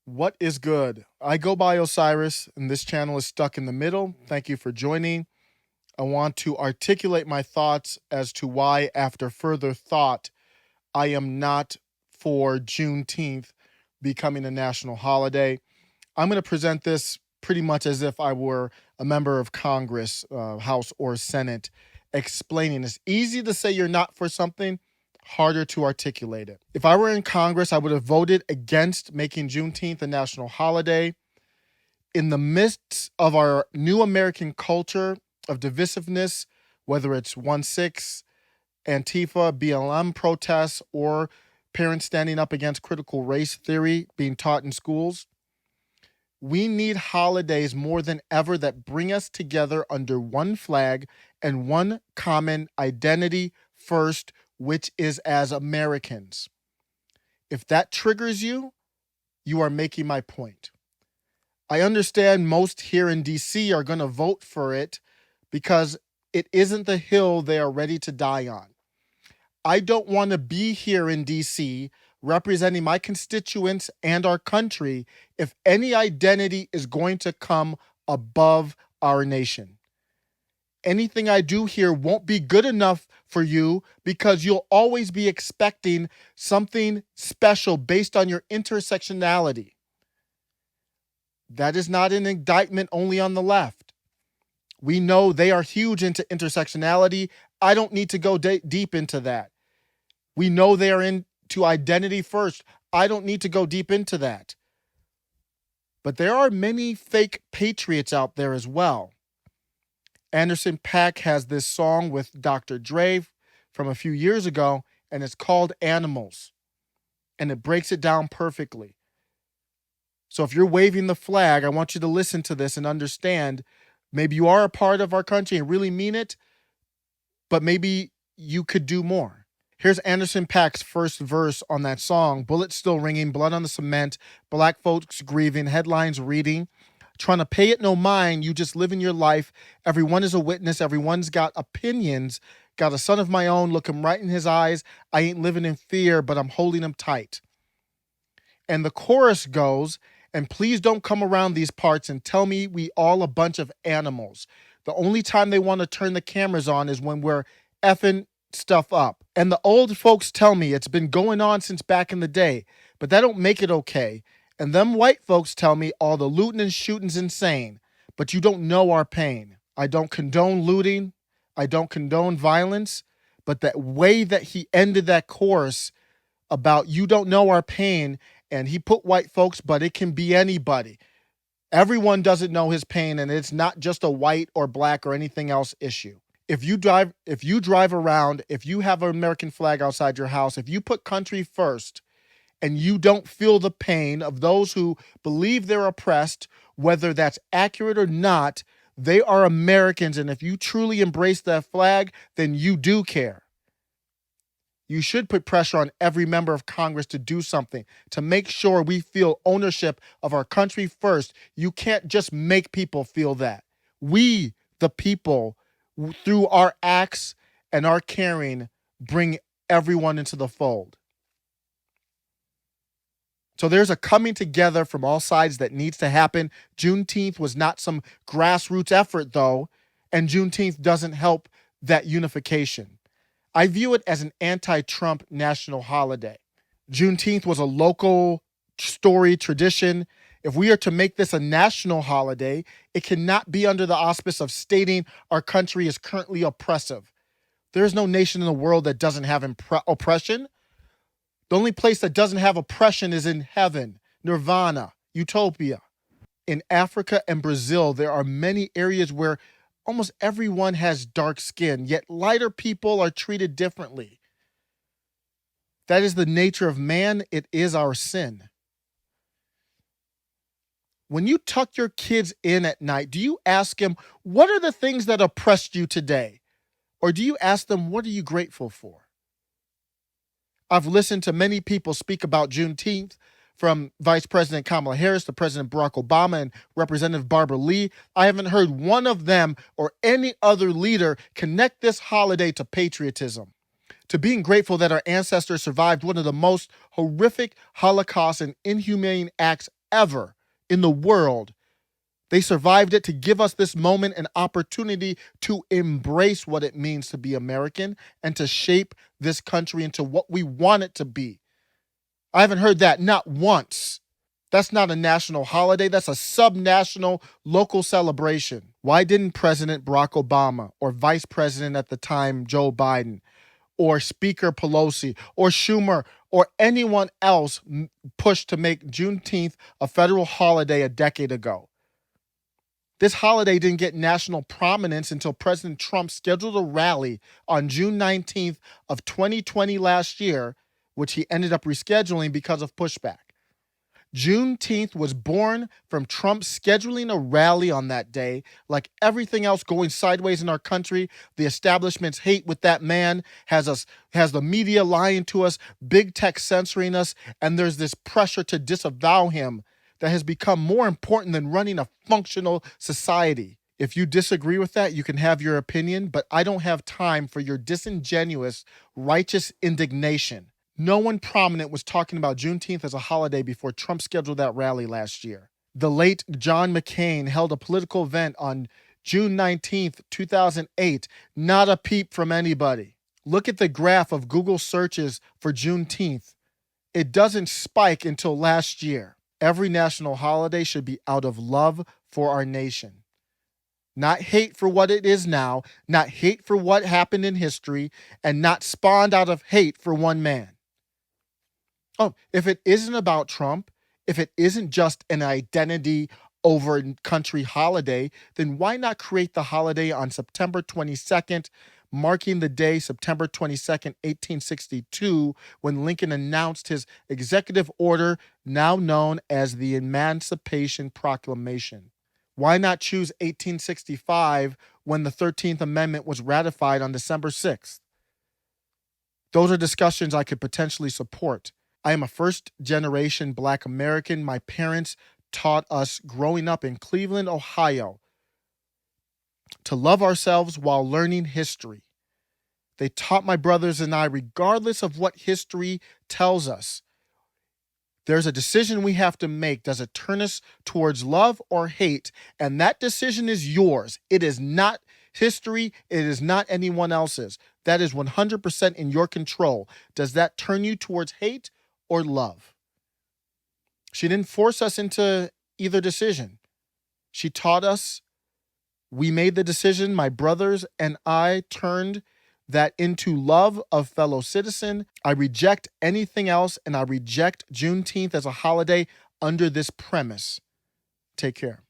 What is good? I go by Osiris, and this channel is stuck in the middle. Thank you for joining. I want to articulate my thoughts as to why, after further thought, I am not for Juneteenth becoming a national holiday. I'm going to present this pretty much as if I were a member of Congress, House or Senate, explaining. It's easy to say you're not for something, harder to articulate it. If I were in Congress, I would have voted against making Juneteenth a national holiday. In the midst of our new American culture of divisiveness, whether it's 1-6, Antifa, BLM protests, or parents standing up against critical race theory being taught in schools, we need holidays more than ever that bring us together under one flag and one common identity first, which is as Americans. If that triggers you, you are making my point. I understand most here in DC are going to vote for it because it isn't the hill they are ready to die on. I don't want to be here in DC representing my constituents and our country if any identity is going to come above our nation. Anything I do here won't be good enough for you because you'll always be expecting something special based on your intersectionality. That is not an indictment only on the left. We know they are huge into intersectionality. I don't need to go deep into that. We know they are into identity first. I don't need to go deep into that. But there are many fake patriots out there as well. Anderson .Paak has this song with Dr. Dre from a few years ago, and it's called Animals. And it breaks it down perfectly. So if you're waving the flag, I want you to listen to this and understand maybe you are a part of our country and really mean it, but maybe you could do more. Here's Anderson .Paak's first verse on that song. Bullets still ringing, blood on the cement, black folks grieving, headlines reading, trying to pay it no mind, you just living your life. Everyone is a witness, everyone's got opinions, got a son of my own, look him right in his eyes. I ain't living in fear, but I'm holding him tight. And the chorus goes, and please don't come around these parts and tell me we all a bunch of animals. The only time they want to turn the cameras on is when we're effing stuff up. And the old folks tell me it's been going on since back in the day, but that don't make it okay. And them white folks tell me all the looting and shooting's insane, but you don't know our pain. I don't condone looting. I don't condone violence, but that way that he ended that chorus about you don't know our pain, and he put white folks, but it can be anybody. Everyone doesn't know his pain, and it's not just a white or black or anything else issue. If you drive around, if you have an American flag outside your house, if you put country first and you don't feel the pain of those who believe they're oppressed, whether that's accurate or not, they are Americans. And if you truly embrace that flag, then you do care. You should put pressure on every member of Congress to do something, to make sure we feel ownership of our country first. You can't just make people feel that. We, the people, through our acts and our caring, bring everyone into the fold. So there's a coming together from all sides that needs to happen. Juneteenth was not some grassroots effort, though, and Juneteenth doesn't help that unification. I view it as an anti-Trump national holiday. Juneteenth was a local story, tradition. If we are to make this a national holiday, it cannot be under the auspice of stating our country is currently oppressive. There is no nation in the world that doesn't have oppression. The only place that doesn't have oppression is in heaven, nirvana, utopia. In Africa and Brazil, there are many areas where almost everyone has dark skin, yet lighter people are treated differently. That is the nature of man. It is our sin. When you tuck your kids in at night, do you ask them, what are the things that oppressed you today? Or do you ask them, what are you grateful for? I've listened to many people speak about Juneteenth, from Vice President Kamala Harris to President Barack Obama and Representative Barbara Lee. I haven't heard one of them or any other leader connect this holiday to patriotism, to being grateful that our ancestors survived one of the most horrific Holocaust and inhumane acts ever in the world. They survived it to give us this moment and opportunity to embrace what it means to be American and to shape this country into what we want it to be. I haven't heard that not once. That's not a national holiday. That's a subnational local celebration. Why didn't President Barack Obama or Vice President at the time Joe Biden or Speaker Pelosi or Schumer or anyone else push to make Juneteenth a federal holiday a decade ago? This holiday didn't get national prominence until President Trump scheduled a rally on June 19th of 2020 last year, which he ended up rescheduling because of pushback. Juneteenth was born from Trump scheduling a rally on that day. Like everything else going sideways in our country, the establishment's hate with that man has the media lying to us, big tech censoring us, and there's this pressure to disavow him that has become more important than running a functional society. If you disagree with that, you can have your opinion, but I don't have time for your disingenuous, righteous indignation. No one prominent was talking about Juneteenth as a holiday before Trump scheduled that rally last year. The late John McCain held a political event on June 19th, 2008. Not a peep from anybody. Look at the graph of Google searches for Juneteenth. It doesn't spike until last year. Every national holiday should be out of love for our nation. Not hate for what it is now, not hate for what happened in history, and not spawned out of hate for one man. Oh, if it isn't about Trump, if it isn't just an identity over country holiday, then why not create the holiday on September 22nd, marking the day September 22nd, 1862, when Lincoln announced his executive order, now known as the Emancipation Proclamation? Why not choose 1865 when the 13th Amendment was ratified on December 6th? Those are discussions I could potentially support. I am a first-generation Black American. My parents taught us growing up in Cleveland, Ohio, to love ourselves while learning history. They taught my brothers and I, regardless of what history tells us, there's a decision we have to make. Does it turn us towards love or hate? And that decision is yours. It is not history. It is not anyone else's. That is 100% in your control. Does that turn you towards hate or love? She didn't force us into either decision. She taught us. We made the decision. My brothers and I turned that into love of fellow citizen. I reject anything else, and I reject Juneteenth as a holiday under this premise. Take care.